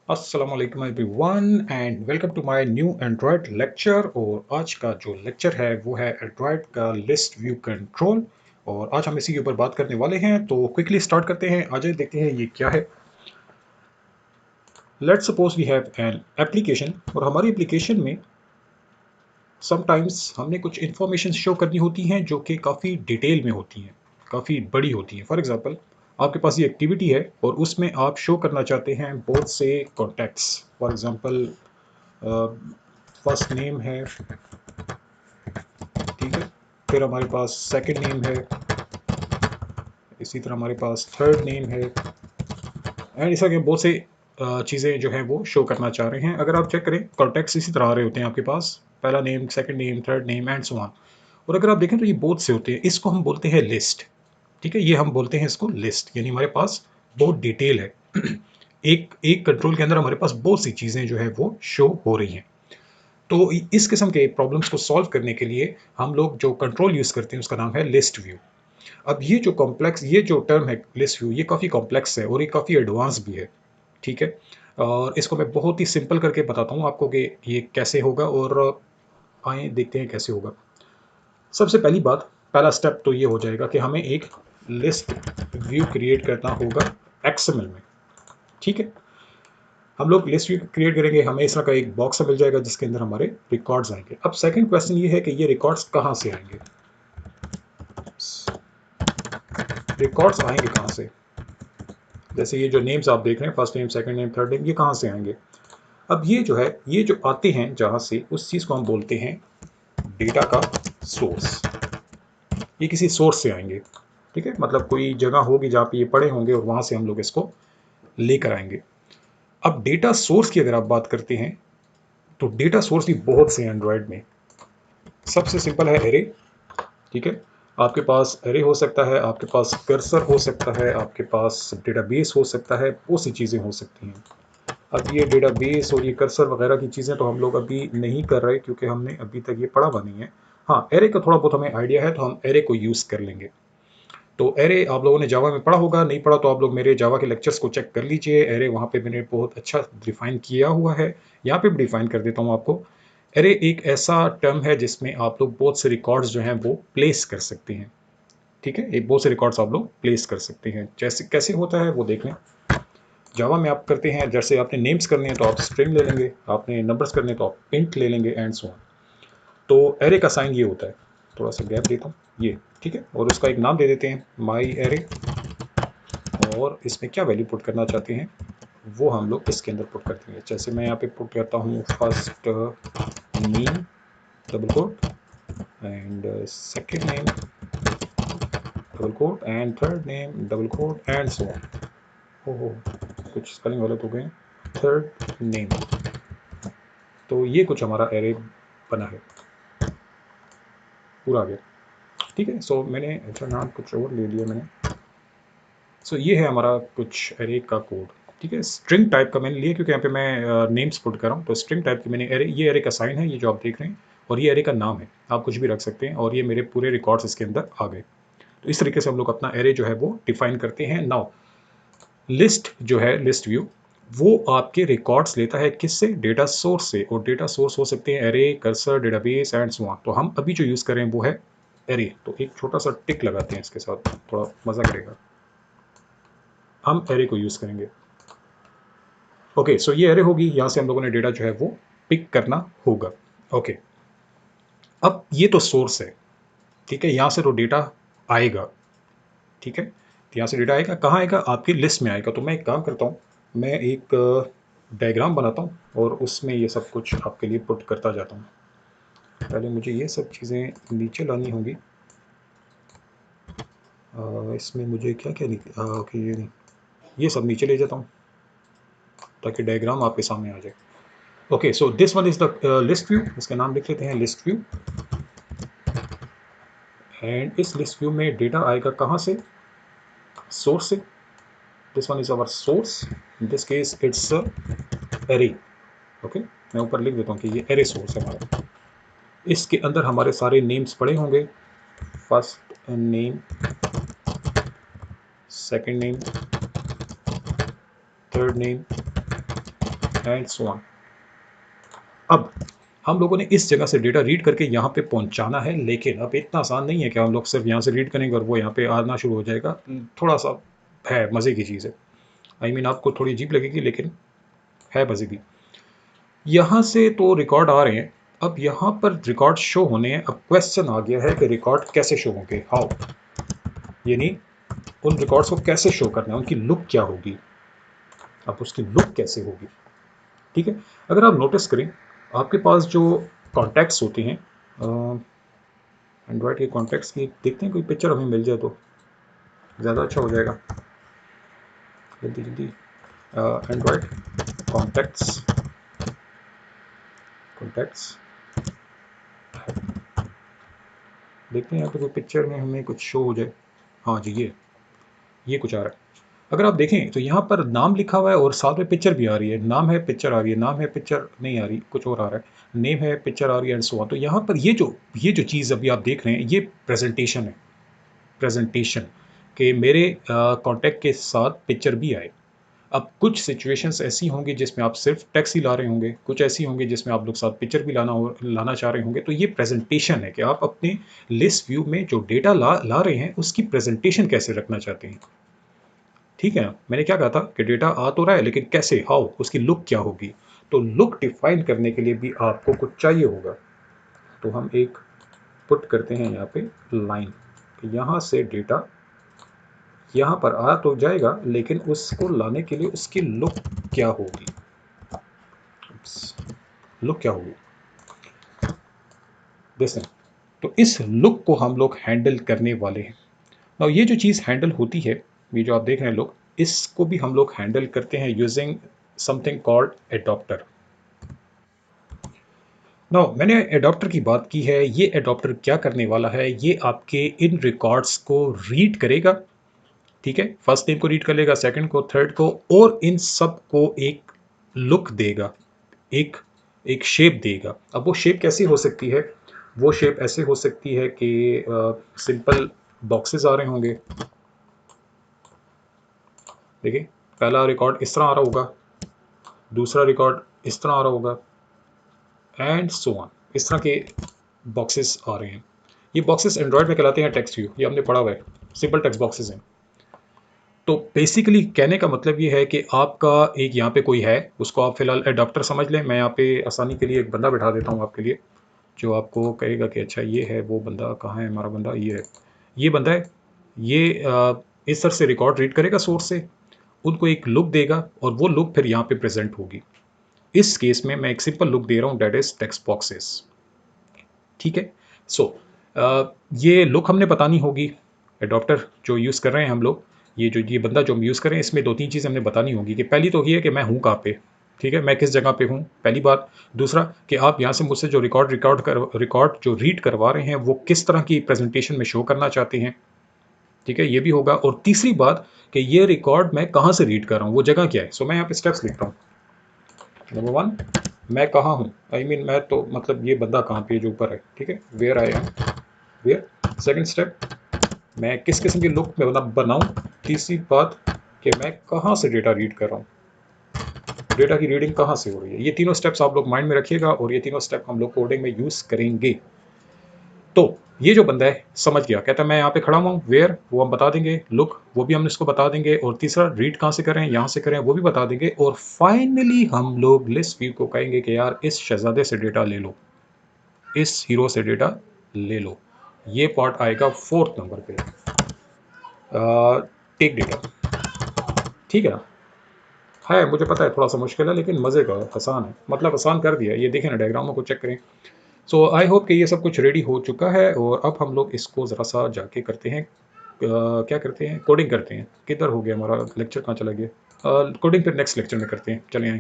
अस्सलाम वालेकुम everyone and welcome to my new Android lecture. और आज का जो लेक्चर है वो है एंड्रॉयड का लिस्ट व्यू कंट्रोल। और आज हम इसी के ऊपर बात करने वाले हैं, तो क्विकली स्टार्ट करते हैं। आज देखते हैं ये क्या है। Let's suppose we have an application, और हमारी एप्लीकेशन में समटाइम्स हमने कुछ इन्फॉर्मेशन शो करनी होती हैं जो कि काफ़ी डिटेल में होती हैं, काफ़ी बड़ी होती हैं। फॉर एग्जांपल, आपके पास ये एक्टिविटी है और उसमें आप शो करना चाहते हैं बहुत से contacts. For example, first name है, ठीक है, फिर हमारे पास सेकंड नेम है, इसी तरह हमारे पास थर्ड नेम है, एंड इस तरह के बहुत से चीज़ें जो हैं वो शो करना चाह रहे हैं। अगर आप चेक करें, कॉन्टैक्ट्स इसी तरह आ रहे होते हैं आपके पास, पहला name, second name, third name and so on. और अगर आप देखें तो ये बहुत से होते हैं, इसको हम बोलते हैं लिस्ट। ठीक है, ये हम बोलते हैं इसको लिस्ट, यानी हमारे पास बहुत डिटेल है। एक एक कंट्रोल के अंदर हमारे पास बहुत सी चीज़ें जो है वो शो हो रही हैं। तो इस किस्म के प्रॉब्लम्स को सॉल्व करने के लिए हम लोग जो कंट्रोल यूज़ करते हैं उसका नाम है लिस्ट व्यू। अब ये जो टर्म है लिस्ट व्यू, ये काफ़ी कॉम्प्लेक्स है और ये काफ़ी एडवांस भी है। ठीक है, और इसको मैं बहुत ही सिंपल करके बताता हूँ आपको कि ये कैसे होगा, और आइए देखते हैं कैसे होगा। सबसे पहली बात, पहला स्टेप तो ये हो जाएगा कि हमें एक लिस्ट व्यू क्रिएट करना होगा एक्सएमएल में। ठीक है, हम लोग लिस्ट व्यू क्रिएट करेंगे, हमें इस तरह का एक बॉक्स मिल जाएगा जिसके अंदर हमारे रिकॉर्ड्स आएंगे। अब सेकंड क्वेश्चन ये है कि ये रिकॉर्ड्स कहाँ से आएंगे। रिकॉर्ड्स आएंगे कहाँ से? जैसे ये जो नेम्स आप देख रहे हैं, first name, second name, third name, ये कहाँ से आएंगे? अब ये जो है, ये जो आते हैं जहाँ से, उस चीज़ को हम बोलते हैं डेटा का सोर्स। ये किसी सोर्स से आएंगे। ठीक है, मतलब कोई जगह होगी जहाँ पे ये पड़े होंगे और वहाँ से हम लोग इसको लेकर आएंगे। अब डेटा सोर्स की अगर आप बात करते हैं तो डेटा सोर्स भी बहुत से हैं एंड्रॉयड में। सबसे सिंपल है एरे। ठीक है, आपके पास एरे हो सकता है, आपके पास कर्सर हो सकता है, आपके पास डेटाबेस हो सकता है, बहुत सी चीज़ें हो सकती हैं। अब ये डेटाबेस और ये कर्सर वगैरह की चीज़ें तो हम लोग अभी नहीं कर रहे क्योंकि हमने अभी तक ये पढ़ा हुआ नहीं है। हाँ, एरे का थोड़ा बहुत हमें आइडिया है तो हम एरे को यूज़ कर लेंगे। तो एरे आप लोगों ने जावा में पढ़ा होगा, नहीं पढ़ा तो आप लोग मेरे जावा के लेक्चर्स को चेक कर लीजिए। एरे वहाँ पे मैंने बहुत अच्छा डिफाइन किया हुआ है, यहाँ पे भी डिफाइन कर देता हूँ आपको। एरे एक ऐसा टर्म है जिसमें आप लोग बहुत से रिकॉर्ड्स जो हैं वो प्लेस कर सकते हैं। ठीक है, एक बहुत से रिकॉर्ड्स आप लोग प्लेस कर सकते हैं। जैसे कैसे होता है वो देख लें। जावा में आप करते हैं, जैसे आपने नेम्स करने हैं तो आप स्ट्रिंग ले लेंगे, आपने नंबर्स करने हैं तो आप इंट ले लेंगे एंड सो ऑन। तो एरे का साइन ये होता है। थोड़ा सा गैप देता हूँ ये। ठीक है, और उसका एक नाम दे देते हैं माई एरे, और इसमें क्या वैल्यू पुट करना चाहते हैं वो हम लोग इसके अंदर पुट कर देंगे। जैसे मैं यहाँ पे पुट करता हूँ first name double quote and second name double quote and third name double quote and so on. हो कुछ स्पेलिंग गलत हो गए। Third name. तो ये कुछ हमारा एरे बना है, पूरा आ गया। ठीक है, सो मैंने अच्छा नाम कुछ और ले लिया मैंने। सो ये है हमारा कुछ एरे का कोड। ठीक है, स्ट्रिंग टाइप का मैंने लिया क्योंकि यहाँ पे मैं नेम्स पुट कर रहा हूँ, तो स्ट्रिंग टाइप की मैंने एरे, ये एरे का साइन है, ये जो आप देख रहे हैं, और ये एरे का नाम है। आप कुछ भी रख सकते हैं, और ये मेरे पूरे रिकॉर्ड्स इसके अंदर आ गए। तो इस तरीके से हम लोग अपना एरे जो है वो डिफाइन करते हैं। नाउ लिस्ट जो है, लिस्ट व्यू, वो आपके रिकॉर्ड्स लेता है किससे? डेटा सोर्स से। और डेटा सोर्स हो सकते हैं array, cursor, database and so on. तो हम अभी जो यूज़ करें वो है एरे। तो एक छोटा सा टिक लगाते हैं इसके साथ, थोड़ा मजा करेगा। हम एरे को यूज़ करेंगे। ओके, सो ये एरे होगी, यहाँ से हम लोगों ने डेटा जो है वो पिक करना होगा। ओके, अब ये तो सोर्स है। ठीक है, यहाँ से तो डेटा आएगा। ठीक है, तो यहाँ से डेटा आएगा, कहाँ आएगा? आपकी लिस्ट में आएगा। तो मैं एक काम करता हूँ, मैं एक डायग्राम बनाता हूँ और उसमें ये सब कुछ आपके लिए पुट करता जाता हूँ। पहले मुझे ये सब चीज़ें नीचे लानी होंगी। इसमें मुझे क्या क्या ओके, ये नहीं, ये सब नीचे ले जाता हूँ ताकि डायग्राम आपके सामने आ जाए। Okay, so this one is the list view. इसका नाम लिख लेते हैं लिस्ट व्यू। एंड इस लिस्ट व्यू में डेटा आएगा कहाँ से? सोर्स से। This one is our source, in this case it's array. Okay, मैं ऊपर लिख देता हूँ कि ये एरे सोर्स है हमारा। इसके अंदर हमारे सारे नेम्स पड़े होंगे, first name, second name, third name and so on. अब हम लोगों ने इस जगह से डेटा रीड करके यहाँ पे पहुँचाना है, लेकिन अब इतना आसान नहीं है कि हम लोग सिर्फ यहाँ से रीड करेंगे और वो यहाँ पे आना शुरू हो जाएगा। थोड़ा सा है, मज़े की चीज़ है। आई मीन आपको थोड़ी अजीब लगेगी, लेकिन है मज़े की। यहाँ से तो रिकॉर्ड आ रहे हैं, अब यहाँ पर रिकॉर्ड शो होने हैं। अब क्वेश्चन आ गया है कि रिकॉर्ड कैसे शो होंगे, हाउ, यानी उन रिकॉर्ड्स को कैसे शो करना है, उनकी लुक क्या होगी, अब उसकी लुक कैसे होगी। ठीक है, अगर आप नोटिस करें आपके पास जो कॉन्टैक्ट्स होते हैं, एंड्रॉयड के कॉन्टैक्ट्स की देखते हैं, कोई पिक्चर हमें मिल जाए तो ज़्यादा अच्छा हो जाएगा। जल्दी जल्दी, एंड्रॉयड कॉन्टैक्ट्स, देखते हैं यहाँ पे कोई पिक्चर में हमें कुछ शो हो जाए। हाँ जी, ये कुछ आ रहा है। अगर आप देखें तो यहाँ पर नाम लिखा हुआ है और साथ में पिक्चर भी आ रही है। नाम है, पिक्चर आ रही है, नाम है, पिक्चर नहीं आ रही, कुछ और आ रहा है। नेम है, पिक्चर आ रही है, एंड सो ऑन। तो यहाँ पर ये जो चीज़ अभी आप देख रहे हैं, ये प्रेजेंटेशन है। प्रेजेंटेशन कि मेरे कॉन्टैक्ट के साथ पिक्चर भी आए। अब कुछ सिचुएशंस ऐसी होंगी जिसमें आप सिर्फ टेक्स्ट ही ला रहे होंगे, कुछ ऐसी होंगी जिसमें आप लोग साथ पिक्चर भी लाना चाह रहे होंगे। तो ये प्रेजेंटेशन है कि आप अपने लिस्ट व्यू में जो डेटा ला रहे हैं उसकी प्रेजेंटेशन कैसे रखना चाहते हैं। ठीक है ना, मैंने क्या कहा था कि डेटा आ तो रहा है, लेकिन कैसे, हाउ, उसकी लुक क्या होगी। तो लुक डिफाइन करने के लिए भी आपको कुछ चाहिए होगा। तो हम एक पुट करते हैं यहाँ पे लाइन, यहाँ से डेटा यहाँ पर आ तो जाएगा, लेकिन उसको लाने के लिए उसकी लुक क्या होगी, लुक क्या होगी, देखें। तो इस लुक को हम लोग हैंडल करने वाले हैं। और ये जो चीज़ हैंडल होती है, ये जो आप देख रहे हैं लोग, इसको भी हम लोग हैंडल करते हैं using something called adapter. Now मैंने एडॉप्टर की बात की है। ये एडॉप्टर क्या करने वाला है, ये आपके इन रिकॉर्ड्स को रीड करेगा। ठीक है, फर्स्ट नेम को रीड कर लेगा, सेकंड को, थर्ड को, और इन सब को एक लुक देगा, एक एक शेप देगा। अब वो शेप कैसी हो सकती है, वो शेप ऐसे हो सकती है कि सिंपल बॉक्सेस आ रहे होंगे। देखिए, पहला रिकॉर्ड इस तरह आ रहा होगा, दूसरा रिकॉर्ड इस तरह आ रहा होगा, एंड सो ऑन। इस तरह के बॉक्सेस आ रहे हैं। ये बॉक्सेस एंड्रॉयड में कहलाते हैं टेक्स्ट व्यू, ये हमने पढ़ा हुआ है, सिंपल टेक्स्ट बॉक्सेस हैं। तो बेसिकली कहने का मतलब ये है कि आपका एक यहाँ पे कोई है, उसको आप फिलहाल एडाप्टर समझ लें। मैं यहाँ पे आसानी के लिए एक बंदा बिठा देता हूँ आपके लिए, जो आपको कहेगा कि अच्छा ये है वो बंदा, कहाँ है हमारा बंदा, ये है, ये बंदा है। ये इस तरह से रिकॉर्ड रीड करेगा सोर्स से, उनको एक लुक देगा, और वो लुक फिर यहाँ पे प्रेजेंट होगी। इस केस में मैं एक सिंपल लुक दे रहा हूँ, डेट इज टेक्स्ट बॉक्सेस। ठीक है, सो ये लुक हमने बतानी होगी। एडॉप्टर जो यूज़ कर रहे हैं हम लोग, ये बंदा जो हम यूज़ कर रहे हैं, इसमें दो तीन चीज़ें हमने बतानी होगी। कि पहली तो ये है कि मैं हूँ कहाँ पे, ठीक है, मैं किस जगह पे हूँ, पहली बात। दूसरा कि आप यहाँ से मुझसे जो रिकॉर्ड जो रीड करवा रहे हैं, वो किस तरह की प्रेजेंटेशन में शो करना चाहते हैं। ठीक है, ये भी होगा। और तीसरी बात कि ये रिकॉर्ड मैं कहाँ से रीड कर रहा हूँ, वो जगह क्या है। सो मैं यहाँ पे स्टेप्स लिखता हूँ। नंबर 1, मैं कहाँ हूँ, आई मीन मैं तो मतलब ये बंदा कहाँ पे जो ऊपर है। ठीक है, where I am, where. Second step, मैं किस किस्म की लुक में बनाऊँ। तीसरी बात कि मैं कहाँ से डेटा रीड कर रहा हूँ, डेटा की रीडिंग कहाँ से हो रही है। ये तीनों स्टेप्स आप लोग माइंड में रखिएगा, और ये तीनों स्टेप हम लोग कोडिंग में यूज़ करेंगे। तो ये जो बंदा है समझ गया, कहता है मैं यहाँ पे खड़ा हुआ हूँ, वेयर वो हम बता देंगे, लुक वो भी हम इसको बता देंगे, और तीसरा रीड कहाँ से करें, यहाँ से करें, वो भी बता देंगे। और फाइनली हम लोग लिस्ट व्यू को कहेंगे कि यार इस शहजादे से डेटा ले लो, इस हीरो से डेटा ले लो। ये पार्ट आएगा 4th नंबर पे, टेक डेटा। ठीक है ना, है मुझे पता है थोड़ा सा मुश्किल है, लेकिन मज़े का है, आसान है, मतलब आसान कर दिया। ये देखें ना, डायग्रामों को चेक करें। सो आई होप कि ये सब कुछ रेडी हो चुका है, और अब हम लोग इसको ज़रा सा जाके करते हैं, क्या करते हैं, कोडिंग करते हैं। किधर हो गया हमारा लेक्चर, कहाँ चला गया। कोडिंग फिर नेक्स्ट लेक्चर में करते हैं, चलें।